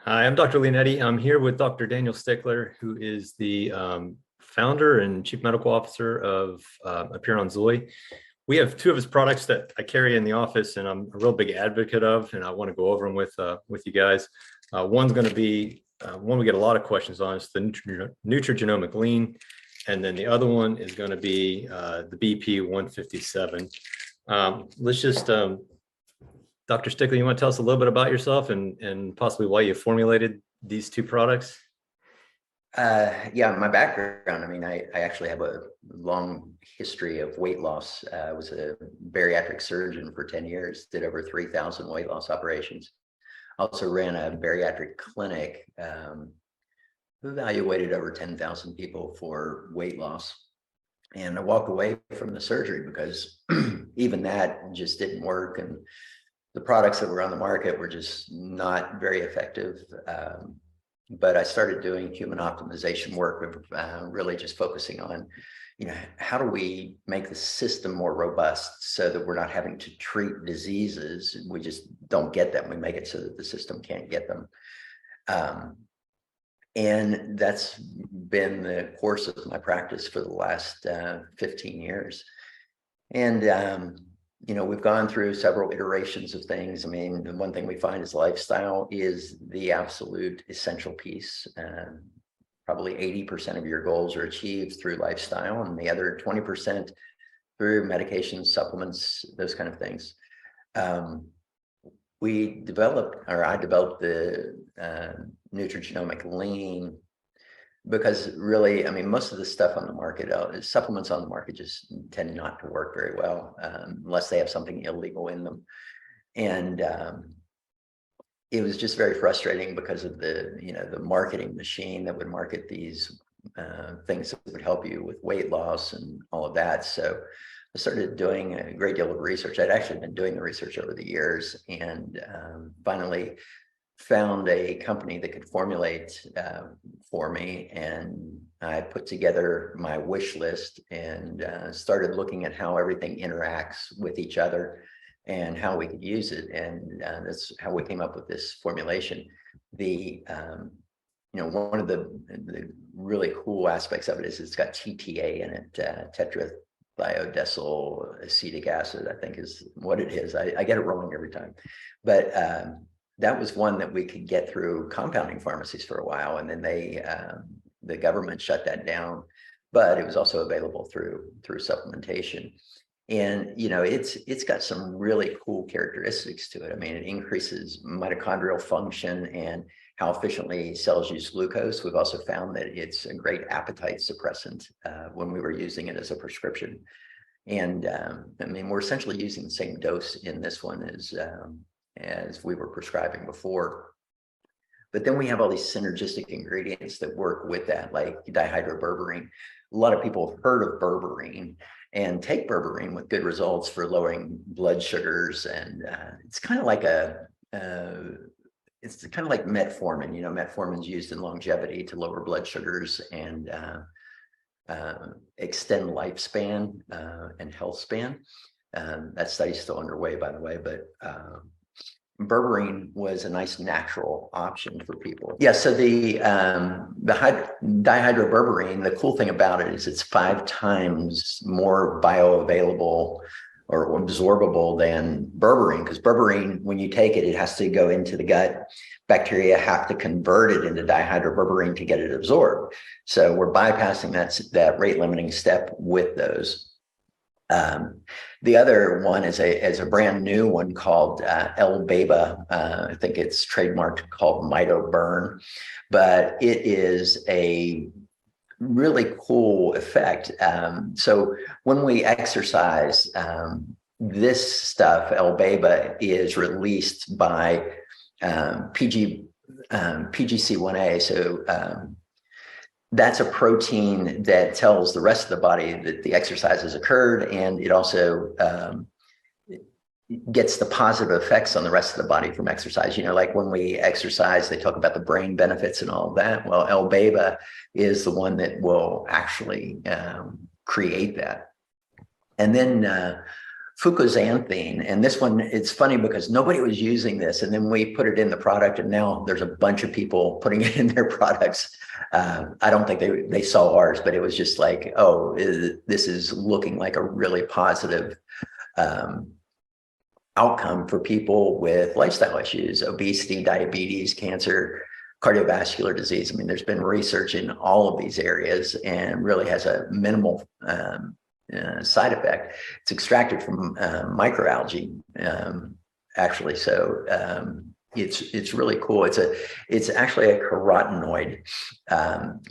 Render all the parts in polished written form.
Hi, I'm Dr. Leonette. I'm here with Dr. Daniel Stickler, who is the founder and chief medical officer of Appearon Zoe. We have two of his products that I carry in the office, and I'm a real big advocate of, and I want to go over them with you guys. One's going to be one we get a lot of questions on. It's the Nutrigenomic Lean, and then the other one is going to be the BP-157. Let's just Dr. Stickler, you want to tell us a little bit about yourself and possibly why you formulated these two products? Yeah, my background, I actually have a long history of weight loss. I was a bariatric surgeon for 10 years, did over 3,000 weight loss operations. Also ran a bariatric clinic, who evaluated over 10,000 people for weight loss. And I walked away from the surgery because even that just didn't work. And the products that were on the market were just not very effective. But I started doing human optimization work of really just focusing on, how do we make the system more robust so that we're not having to treat diseases? We just don't get them. We make it so that the system can't get them. And that's been the course of my practice for the last 15 years. And we've gone through several iterations of things. The one thing we find is lifestyle is the absolute essential piece. Probably 80% of your goals are achieved through lifestyle, and the other 20% through medications, supplements, those kind of things. I developed the Nutrigenomic Lean because really, most of the stuff on the market, supplements on the market just tend not to work very well unless they have something illegal in them. And it was just very frustrating because of the marketing machine that would market these things that would help you with weight loss and all of that. So I started doing a great deal of research. I'd actually been doing the research over the years, and finally found a company that could formulate for me, and I put together my wish list and started looking at how everything interacts with each other and how we could use it, and that's how we came up with this formulation. One of the really cool aspects of it is it's got TTA in it, tetrabiodecyl acetic acid, I think is what it is. I get it wrong every time, but that was one that we could get through compounding pharmacies for a while, and then the government shut that down. But it was also available through supplementation, and it's got some really cool characteristics to it. It increases mitochondrial function and how efficiently cells use glucose. We've also found that it's a great appetite suppressant when we were using it as a prescription, and we're essentially using the same dose in this one as we were prescribing before. But then we have all these synergistic ingredients that work with that, like dihydroberberine. A lot of people have heard of berberine and take berberine with good results for lowering blood sugars, and it's kind of like metformin. Metformin's used in longevity to lower blood sugars and extend lifespan and health span. That study's still underway, by the way, but berberine was a nice natural option for people. Yeah, so the dihydroberberine, the cool thing about it is it's 5 times more bioavailable or absorbable than berberine, because berberine, when you take it, it has to go into the gut. Bacteria have to convert it into dihydroberberine to get it absorbed. So we're bypassing that rate limiting step with those. The other one is a brand new one called L-Beba. I think it's trademarked, called MitoBurn, but it is a really cool effect. So when we exercise, this stuff, L-Beba, is released by PGC1A. So that's a protein that tells the rest of the body that the exercise has occurred, and it also gets the positive effects on the rest of the body from exercise. Like when we exercise, they talk about the brain benefits and all of that. Well, L-Beba is the one that will actually create that. And then fucoxanthine. And this one, it's funny because nobody was using this. And then we put it in the product, and now there's a bunch of people putting it in their products. I don't think they saw ours, but it was just like, oh, this is looking like a really positive outcome for people with lifestyle issues, obesity, diabetes, cancer, cardiovascular disease. I mean, there's been research in all of these areas and really has a minimal side effect. It's extracted from microalgae, actually. So it's really cool. It's actually a carotenoid.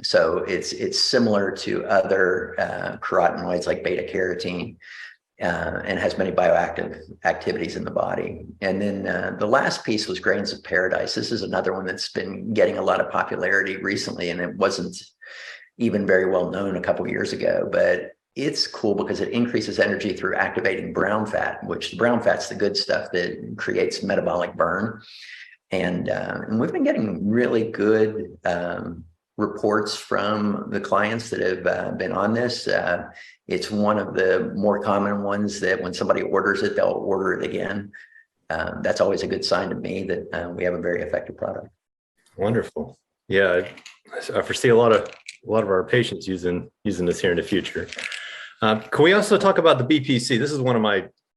So it's similar to other carotenoids like beta carotene. And has many bioactive activities in the body. And then the last piece was grains of paradise. This is another one that's been getting a lot of popularity recently, and it wasn't even very well known a couple of years ago, but it's cool because it increases energy through activating brown fat, which the brown fat's the good stuff that creates metabolic burn. And we've been getting really good reports from the clients that have been on this. It's one of the more common ones that when somebody orders it, they'll order it again. That's always a good sign to me that we have a very effective product. Wonderful. Yeah, I foresee a lot of our patients using this here in the future. Can we also talk about the BPC? This is one of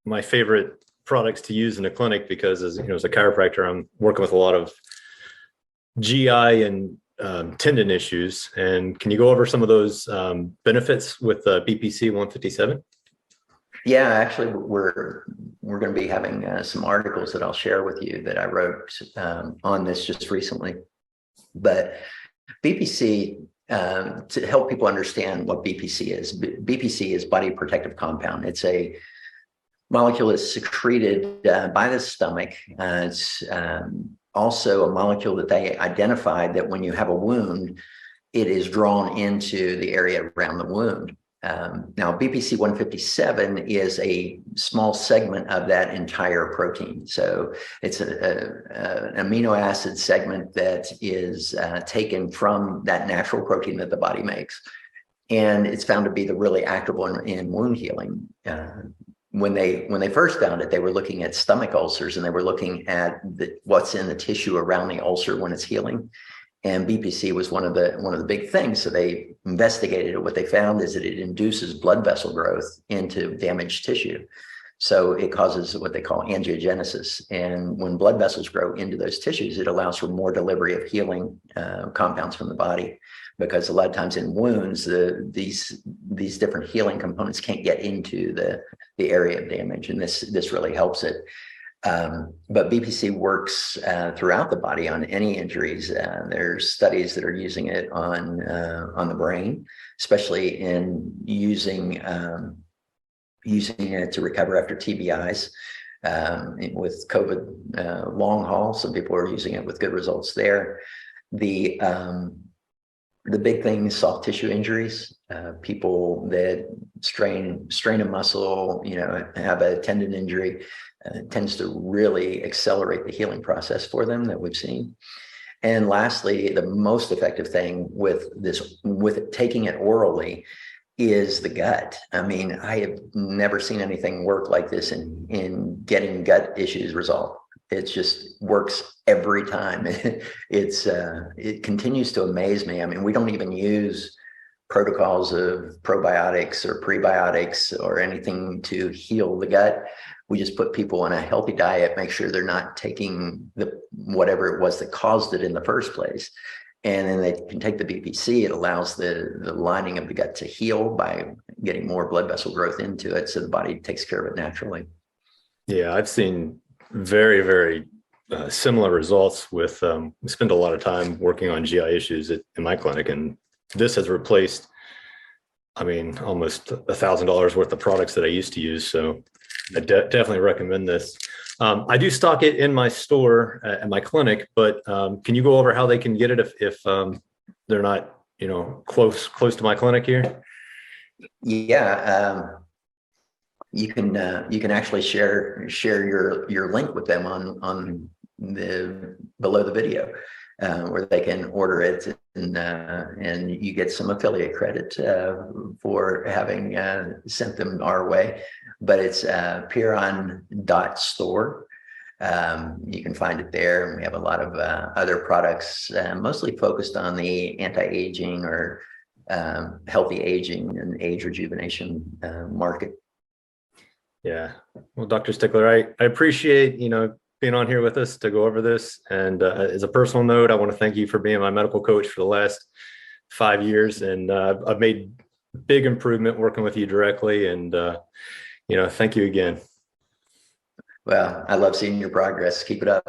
my favorite products to use in the clinic because, as you know, as a chiropractor, I'm working with a lot of GI and tendon issues. And can you go over some of those benefits with BPC-157? Yeah, actually, we're going to be having some articles that I'll share with you that I wrote on this just recently. But BPC, to help people understand what BPC is, BPC is body protective compound. It's a molecule that's secreted by the stomach. It's also a molecule that they identified that when you have a wound, it is drawn into the area around the wound. Now, BPC-157 is a small segment of that entire protein. So it's an amino acid segment that is taken from that natural protein that the body makes. And it's found to be the really active one in wound healing. When they first found it, they were looking at stomach ulcers, and they were looking at what's in the tissue around the ulcer when it's healing. And BPC was one of the big things. So they investigated it. What they found is that it induces blood vessel growth into damaged tissue. So it causes what they call angiogenesis. And when blood vessels grow into those tissues, it allows for more delivery of healing compounds from the body. Because a lot of times in wounds, these different healing components can't get into the area of damage, and this really helps it. But BPC works throughout the body on any injuries. There's studies that are using it on the brain, especially in using it to recover after TBIs. With COVID long haul, some people are using it with good results there. The big thing is soft tissue injuries. People that strain a muscle, have a tendon injury, tends to really accelerate the healing process for them that we've seen. And lastly, the most effective thing with taking it orally is the gut. I mean, I have never seen anything work like this in getting gut issues resolved. It just works every time. It continues to amaze me. I mean, we don't even use protocols of probiotics or prebiotics or anything to heal the gut. We just put people on a healthy diet, make sure they're not taking whatever it was that caused it in the first place. And then they can take the BPC. It allows the lining of the gut to heal by getting more blood vessel growth into it. So the body takes care of it naturally. Yeah, I've seen very, very similar results with, we spend a lot of time working on GI issues in my clinic, and this has replaced, almost $1,000 worth of products that I used to use. So I definitely recommend this. I do stock it in my store at my clinic, but can you go over how they can get it if they're not, close to my clinic here? Yeah. You can actually share your link with them on the below the video. where they can order it, and you get some affiliate credit for having sent them our way. But it's Piron.store. You can find it there. And we have a lot of other products, mostly focused on the anti-aging or healthy aging and age rejuvenation market. Yeah. Well, Dr. Stickler, I appreciate, being on here with us to go over this. And as a personal note, I want to thank you for being my medical coach for the last 5 years. And I've made big improvement working with you directly. And, thank you again. Well, I love seeing your progress. Keep it up.